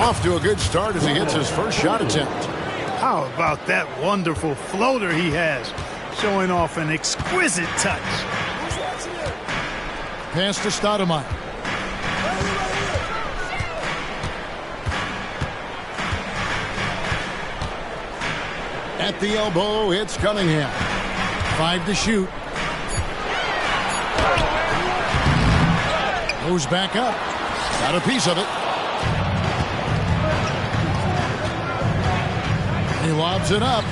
Off to a good start as he hits his first shot attempt. How about that wonderful floater he has, showing off an exquisite touch. Pass to Stoudemire. At the elbow, it's Cunningham. 5 to shoot. Goes back up. Got a piece of it. He lobs it up.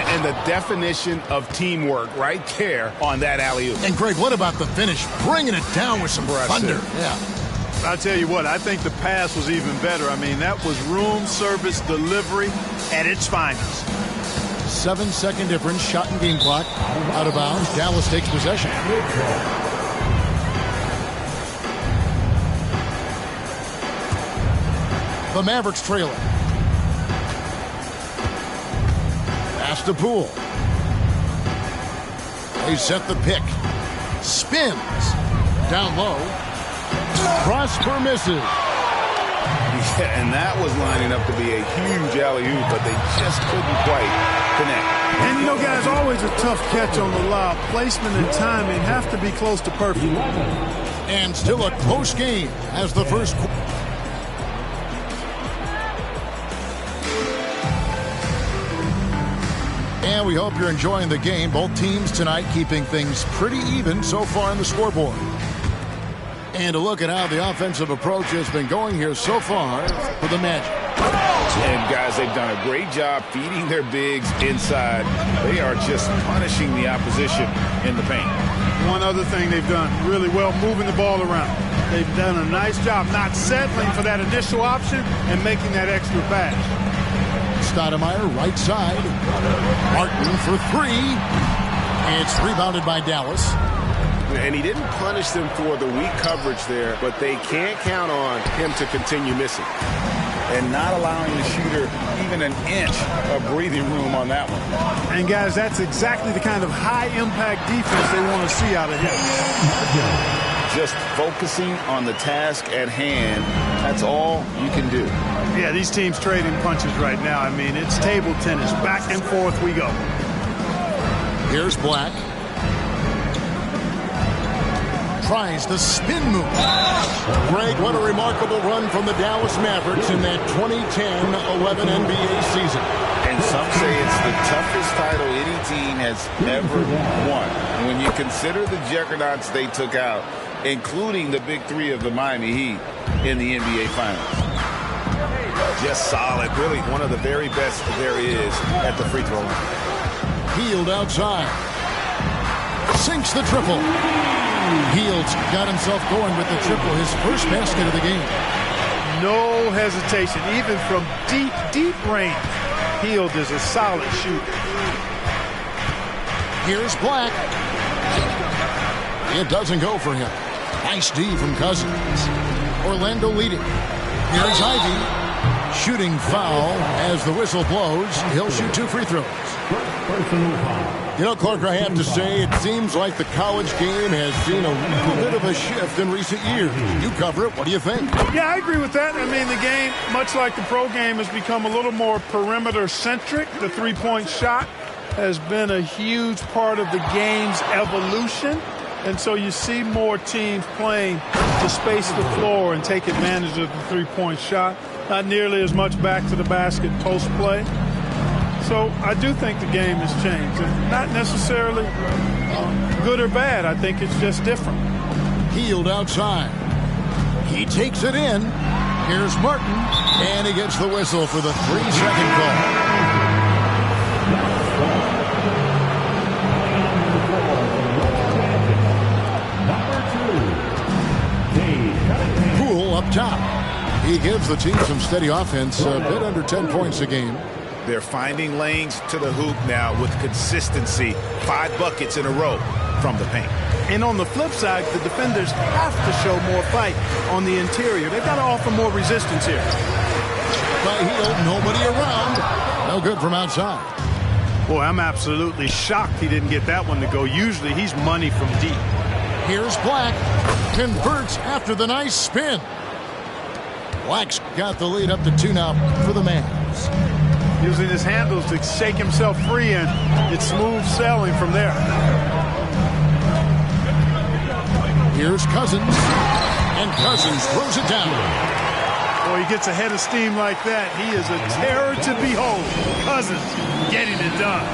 And the definition of teamwork right there on that alley-oop. And Greg, what about the finish? Bringing it down with some thunder. Yeah. I'll tell you what, I think the pass was even better. I mean, that was room service delivery at its finest. 7-second difference, shot and game clock. Out of bounds, Dallas takes possession. The Mavericks trailing. Pass to Poole. They set the pick. Spins. Down low. Prosper misses. Yeah, and that was lining up to be a huge alley-oop, but they just couldn't quite connect. And, you know, guys, always a tough catch on the lob. Placement and timing have to be close to perfect. And still a close game as the first quarter. And we hope you're enjoying the game. Both teams tonight keeping things pretty even so far on the scoreboard. And a look at how the offensive approach has been going here so far for the Magic. And, guys, they've done a great job feeding their bigs inside. They are just punishing the opposition in the paint. One other thing they've done really well, moving the ball around. They've done a nice job not settling for that initial option and making that extra pass. Stoudemire, right side. Martin for 3. It's rebounded by Dallas. And he didn't punish them for the weak coverage there, but they can't count on him to continue missing. And not allowing the shooter even an inch of breathing room on that one. And, guys, that's exactly the kind of high-impact defense they want to see out of him. Just focusing on the task at hand, that's all you can do. Yeah, these teams trading punches right now. I mean, it's table tennis. Back and forth we go. Here's Black. Tries the spin move. Greg, what a remarkable run from the Dallas Mavericks in that 2010-11 NBA season. And some say it's the toughest title any team has ever won. And when you consider the juggernauts they took out, including the big three of the Miami Heat in the NBA Finals. Just solid. Really one of the very best there is at the free throw line. Hield outside. Sinks the triple. Hield's got himself going with the triple, his first basket of the game. No hesitation, even from deep, deep range. Hield is a solid shooter. Here's Black. It doesn't go for him. Nice D from Cousins. Orlando leading. Here's Ivy. Shooting foul as the whistle blows. He'll shoot 2 free throws. You know, Clark, I have to say, it seems like the college game has seen a little bit of a shift in recent years. You cover it. What do you think? Yeah, I agree with that. I mean, the game, much like the pro game, has become a little more perimeter-centric. The three-point shot has been a huge part of the game's evolution. And so you see more teams playing to space the floor and take advantage of the three-point shot. Not nearly as much back to the basket post play. So I do think the game has changed. And not necessarily good or bad. I think it's just different. Hield outside. He takes it in. Here's Martin. And he gets the whistle for the 3-second call. Poole up top. He gives the team some steady offense, a bit under 10 points a game. They're finding lanes to the hoop now with consistency. 5 buckets in a row from the paint. And on the flip side, the defenders have to show more fight on the interior. They've got to offer more resistance here. By Hield, nobody around. No good from outside. Boy, I'm absolutely shocked he didn't get that one to go. Usually he's money from deep. Here's Black. Converts after the nice spin. Black's got the lead up to 2 now for the Mavs. Using his handles to shake himself free, and it's smooth sailing from there. Here's Cousins, and Cousins throws it down. Boy, he gets a head of steam like that. He is a terror to behold. Cousins getting it done.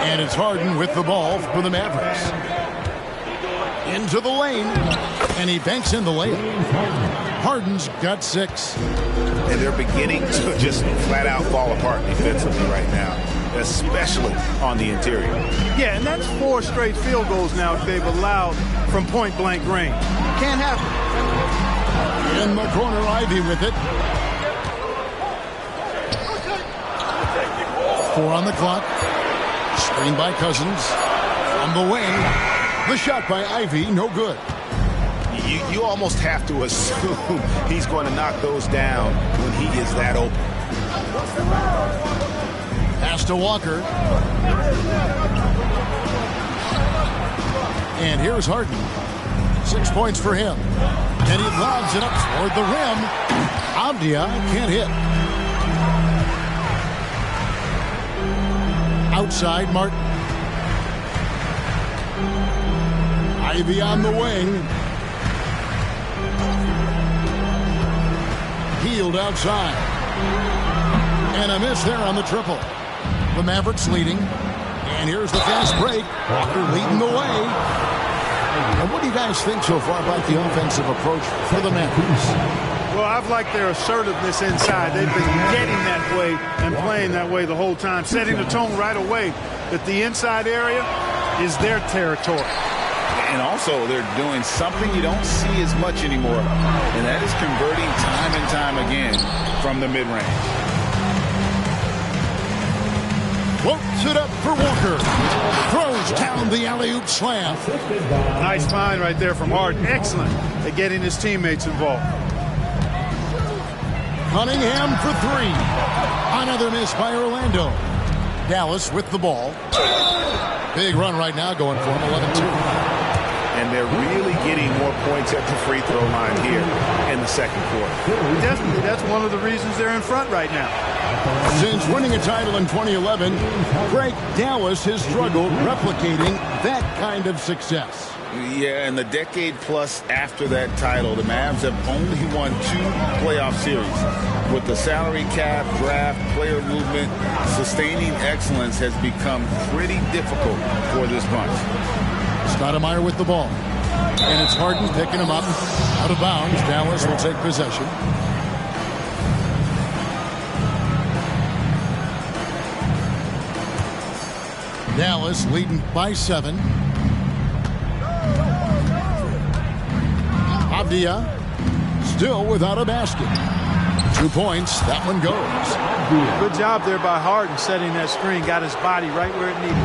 And it's Harden with the ball for the Mavericks. Into the lane, and he banks in the layup. Harden's got 6. And they're beginning to just flat out fall apart defensively right now, especially on the interior. Yeah, and that's 4 straight field goals now they've allowed from point-blank range. Can't have it. In the corner, Ivy with it. 4 on the clock. Screen by Cousins. From the wing. The shot by Ivy, no good. You almost have to assume he's going to knock those down when he is that open. Pass to Walker. And here's Harden. 6 points for him. And he lobs it up toward the rim. Avdia can't hit. Outside, Martin. Ivy on the wing. Healed outside. And a miss there on the triple. The Mavericks leading. And here's the fast break. Walker leading the way. And what do you guys think so far about the offensive approach for the Mavericks? Well, I've liked their assertiveness inside. They've been getting that way and playing that way the whole time, setting the tone right away that the inside area is their territory. And also, they're doing something you don't see as much anymore, and that is converting time and time again from the mid-range. Floats it up for Walker. Throws down the alley-oop slam. Nice find right there from Harden. Excellent at getting his teammates involved. Cunningham for 3. Another miss by Orlando. Dallas with the ball. Big run right now going for him, 11-2. And they're really getting more points at the free throw line here in the second quarter. Definitely, that's one of the reasons they're in front right now. Since winning a title in 2011, Greg Dallas has struggled replicating that kind of success. Yeah, and the decade plus after that title, the Mavs have only won 2 playoff series. With the salary cap, draft, player movement, sustaining excellence has become pretty difficult for this bunch. Stoudemire with the ball. And it's Harden picking him up. Out of bounds. Dallas will take possession. Dallas leading by 7. Avdia still without a basket. 2 points. That one goes. Good job there by Harden setting that screen. Got his body right where it needed.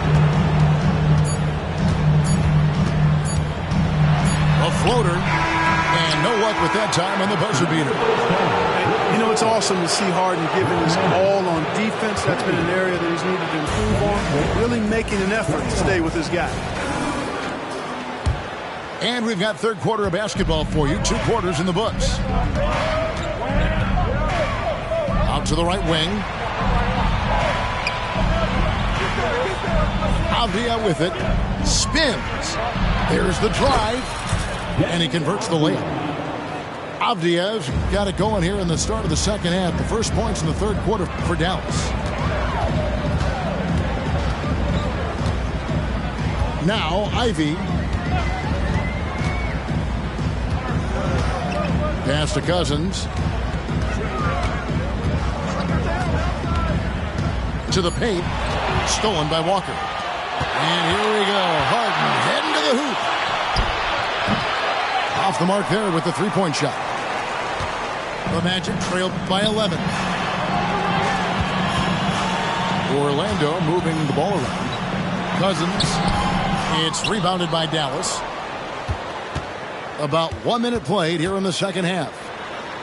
A floater, and no luck with that time on the buzzer beater. You know, it's awesome to see Harden giving his all on defense. That's been an area that he's needed to improve on. Really making an effort to stay with his guy. And we've got third quarter of basketball for you. 2 quarters in the books. Out to the right wing. Avdia with it. Spins. There's the drive. And he converts the layup. Avdia's got it going here in the start of the second half. The first points in the third quarter for Dallas. Now, Ivy. Pass to Cousins. To the paint. Stolen by Walker. And here we go. Harden heading to the hoop. Off the mark there with the 3-point shot. The Magic trailed by 11. Orlando moving the ball around. Cousins. It's rebounded by Dallas. About 1 minute played here in the second half.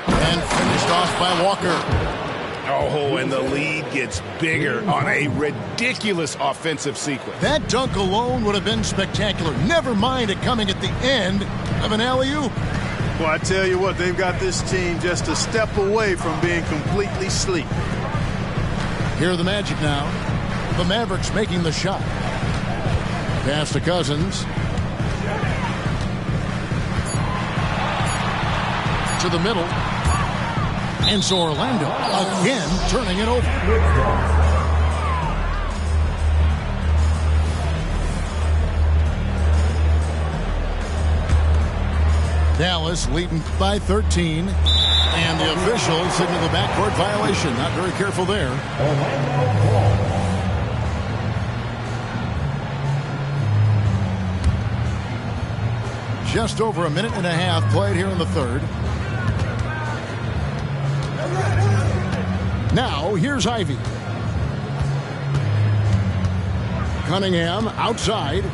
And finished off by Walker. Oh, and the lead gets bigger on a ridiculous offensive sequence. That dunk alone would have been spectacular. Never mind it coming at the end of an alley-oop. Well, I tell you what, they've got this team just a step away from being completely sleep. Here are the Magic now. The Mavericks making the shot. Pass to Cousins. To the middle. And so Orlando again turning it over. Dallas leading by 13. And the officials signal the backcourt violation. Not very careful there. Just over a minute and a half played here in the third. Now, here's Ivy. Cunningham outside.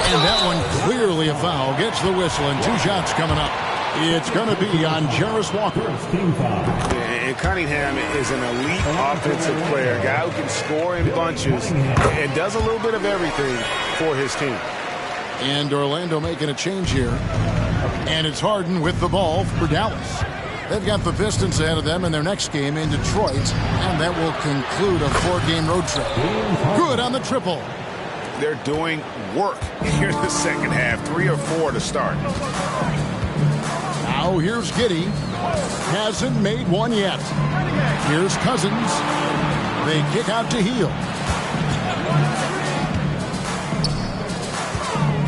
And that one clearly a foul. Gets the whistle and 2 shots coming up. It's going to be on Jarris Walker. And Cunningham is an elite offensive player, a guy who can score in bunches and does a little bit of everything for his team. And Orlando making a change here. And it's Harden with the ball for Dallas. They've got the Pistons ahead of them in their next game in Detroit. And that will conclude a 4-game road trip. Good on the triple. They're doing work here in the second half. 3 or 4 to start. Now here's Giddey. Hasn't made one yet. Here's Cousins. They kick out to Hield.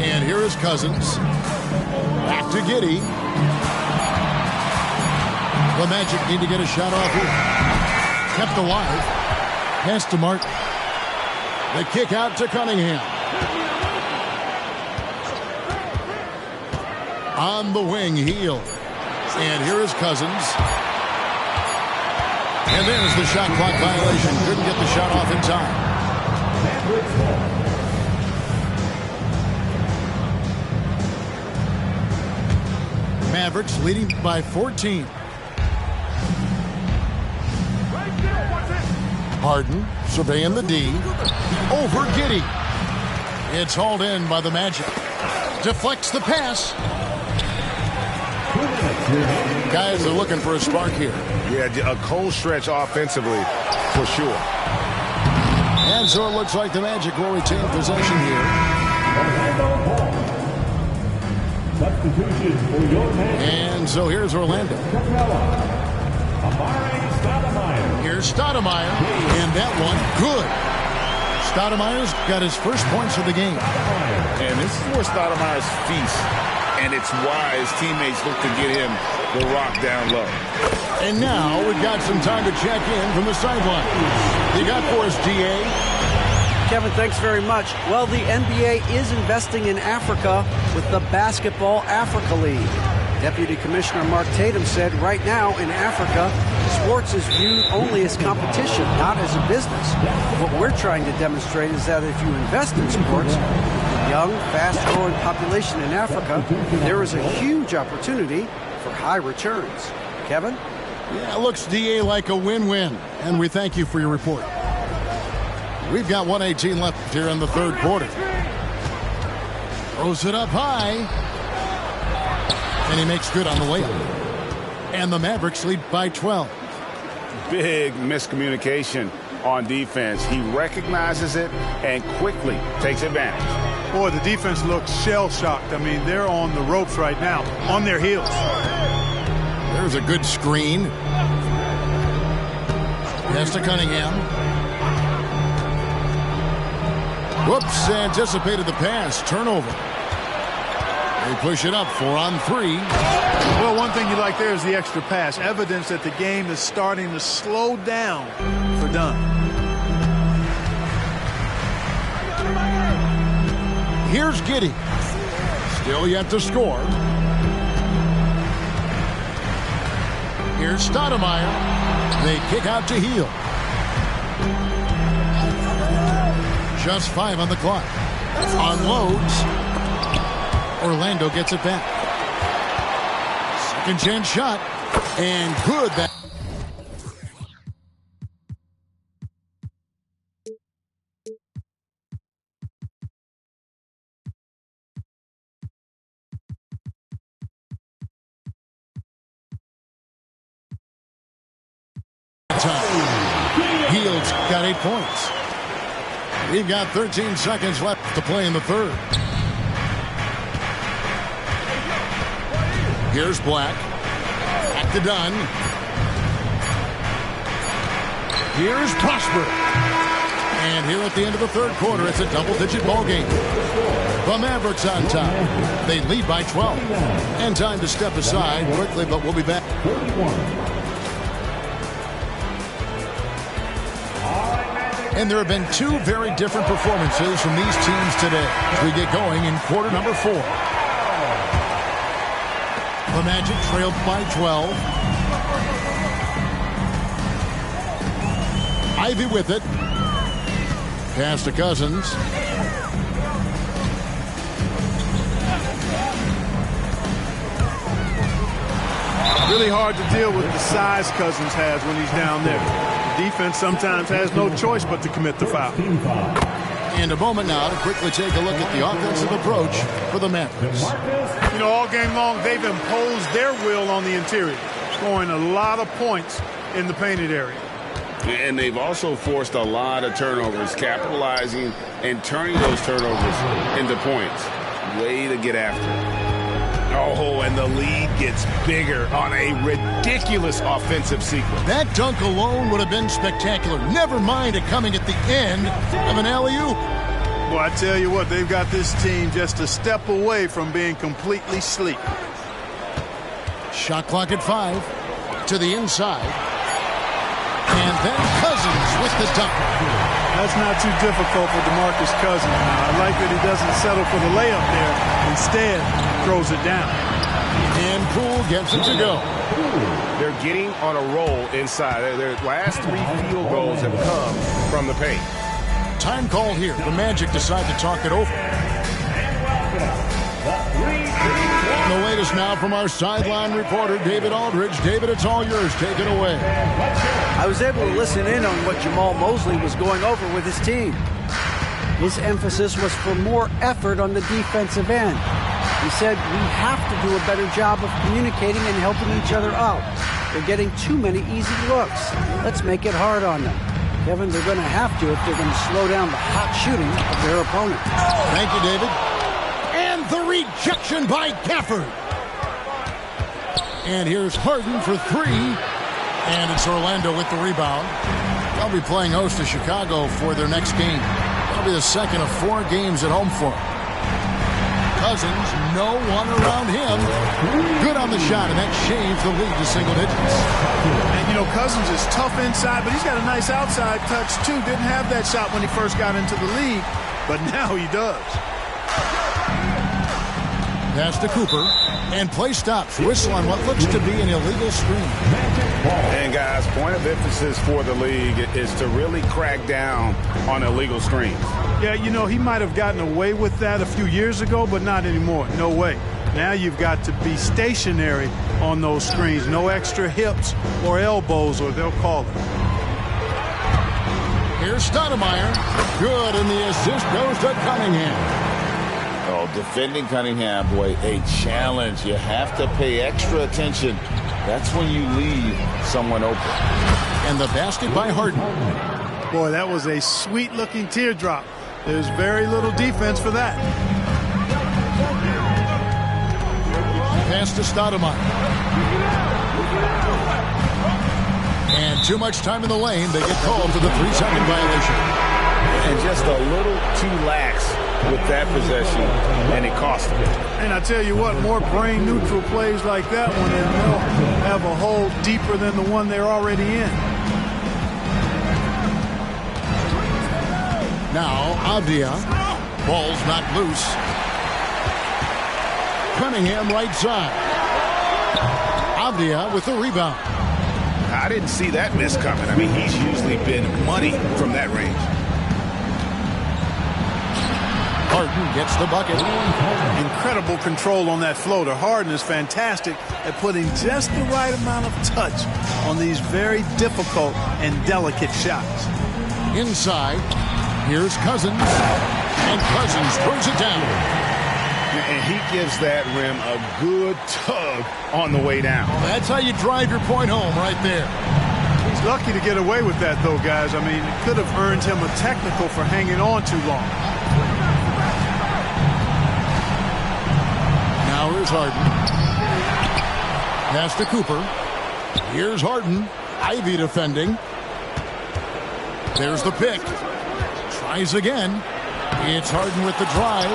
And here is Cousins. Back to Giddey. The Magic need to get a shot off here. Kept alive. Pass to Martin. The kick out to Cunningham. On the wing, Hield. And here is Cousins. And there's the shot clock violation. Couldn't get the shot off in time. Mavericks leading by 14. Harden surveying the D. Over Giddey. It's hauled in by the Magic. Deflects the pass. Guys are looking for a spark here. Yeah, a cold stretch offensively for sure. And so it looks like the Magic will retain possession here. And so here's Orlando. Here's Stoudemire. And that one, good. Stoudemire's got his first points of the game. And this is where Stoudemire's feast. And it's why his teammates look to get him the rock down low. And now we've got some time to check in from the sideline. You got for us, DA? Kevin, thanks very much. Well, the NBA is investing in Africa with the Basketball Africa League. Deputy Commissioner Mark Tatum said right now in Africa, sports is viewed only as competition, not as a business. What we're trying to demonstrate is that if you invest in sports, the young, fast-growing population in Africa, there is a huge opportunity for high returns. Kevin? Yeah, it looks, DA, like a win-win. And we thank you for your report. We've got 1:18 left here in the third quarter. Throws it up high. And he makes good on the layup. And the Mavericks lead by 12. Big miscommunication on defense. He recognizes it and quickly takes advantage. Boy, the defense looks shell-shocked. I mean, they're on the ropes right now, on their heels. There's a good screen. Pass to Cunningham. Whoops, anticipated the pass. Turnover. They push it up 4-on-3. Well, one thing you like there is the extra pass. Evidence that the game is starting to slow down for Dunn. Here's Giddey. Still yet to score. Here's Stoudemire. They kick out to Hield. Just 5 on the clock. Unloads. Orlando gets it back. Second chance shot. And good. Hields got 8 points. We've got 13 seconds left to play in the third. Here's Black. Back to Dunn. Here's Prosper. And here at the end of the third quarter, it's a double-digit ball game. The Mavericks on top. They lead by 12. And time to step aside quickly, but we'll be back. And there have been two very different performances from these teams today as we get going in quarter number 4. The Magic trailed by 12. Ivy with it. Pass to Cousins. Really hard to deal with the size Cousins has when he's down there. The defense sometimes has no choice but to commit the foul. And a moment now to quickly take a look at the offensive approach for the Mavericks. You know, all game long, they've imposed their will on the interior, scoring a lot of points in the painted area. And they've also forced a lot of turnovers, capitalizing and turning those turnovers into points. Way to get after it. Oh, and the lead gets bigger on a ridiculous offensive sequence. That dunk alone would have been spectacular. Never mind it coming at the end of an alley-oop. Well, I tell you what, they've got this team just a step away from being completely asleep. Shot clock at 5 to the inside. And then Cousins with the dunk. That's not too difficult for DeMarcus Cousins. I like that he doesn't settle for the layup there. Instead, throws it down. And Poole gets it to go. They're getting on a roll inside. Their last 3 field goals have come from the paint. Time called here. The Magic decide to talk it over. The latest now from our sideline reporter, David Aldridge. David, it's all yours. Take it away. I was able to listen in on what Jamal Mosley was going over with his team. His emphasis was for more effort on the defensive end. He said we have to do a better job of communicating and helping each other out. They're getting too many easy looks. Let's make it hard on them. Kevin, they're going to have to if they're going to slow down the hot shooting of their opponent. Thank you, David. And the rejection by Gafford. And here's Harden for 3. And it's Orlando with the rebound. They'll be playing host to Chicago for their next game. That'll be the second of 4 games at home for them. Cousins, no one around him. Good on the shot, and that shaves the lead to single digits. And, you know, Cousins is tough inside, but he's got a nice outside touch, too. Didn't have that shot when he first got into the league, but now he does. Pass to Cooper, and play stops. Whistle on what looks to be an illegal screen. And, guys, point of emphasis for the league is to really crack down on illegal screens. Yeah, you know, he might have gotten away with that a few years ago, but not anymore. No way. Now you've got to be stationary on those screens. No extra hips or elbows, or they'll call it. Here's Stoudemire. Good, and the assist goes to Cunningham. Oh, defending Cunningham, boy, a challenge. You have to pay extra attention. That's when you leave someone open. And the basket by Harden. Boy, that was a sweet-looking teardrop. There's very little defense for that. Pass to Stoudemire. And too much time in the lane. They get called for the 3-second violation. And just a little too lax with that possession, and it cost them. And I tell you what, more brain-neutral plays like that one, and they'll have a hole deeper than the one they're already in. Now, Avdia. Ball's not loose. Cunningham right side. Avdia with the rebound. I didn't see that miss coming. I mean, he's usually been money from that range. Harden. Harden gets the bucket. Incredible control on that floater. Harden is fantastic at putting just the right amount of touch on these very difficult and delicate shots. Inside, here's Cousins, and Cousins throws it down. And he gives that rim a good tug on the way down. That's how you drive your point home right there. He's lucky to get away with that, though, guys. I mean, it could have earned him a technical for hanging on too long. Now here's Harden. Pass to Cooper. Here's Harden. Ivy defending. There's the pick. Tries again. It's Harden with the drive.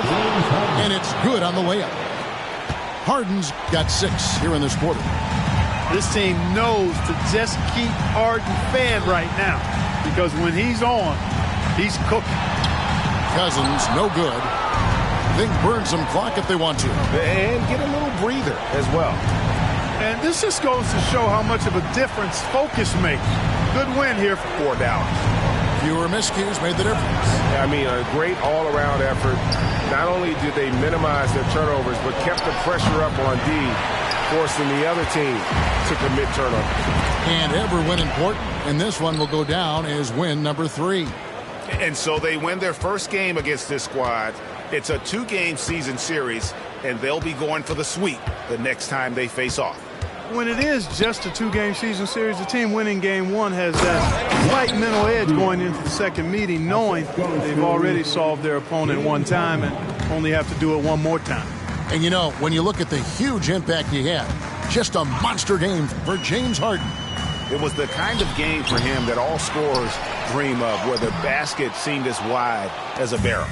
And it's good on the layup. Harden's got 6 here in this quarter. This team knows to just keep Harden fed right now, because when he's on, he's cooking. Cousins, no good. They can burn some clock if they want to. And get a little breather as well. And this just goes to show how much of a difference focus makes. Good win here for Dallas. Fewer miscues made the difference. I mean, a great all-around effort. Not only did they minimize their turnovers, but kept the pressure up on D, forcing the other team to commit turnovers. And every win important, and this one will go down as win number 3. And so they win their first game against this squad. It's a 2-game season series, and they'll be going for the sweep the next time they face off. When it is just a 2-game season series, the team winning game 1 has that slight mental edge going into the second meeting, knowing they've already solved their opponent one time and only have to do it one more time. And you know, when you look at the huge impact he had, just a monster game for James Harden. It was the kind of game for him that all scorers dream of, where the basket seemed as wide as a barrel.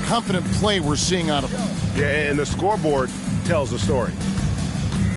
Confident play we're seeing out of him. Yeah, and the scoreboard tells the story.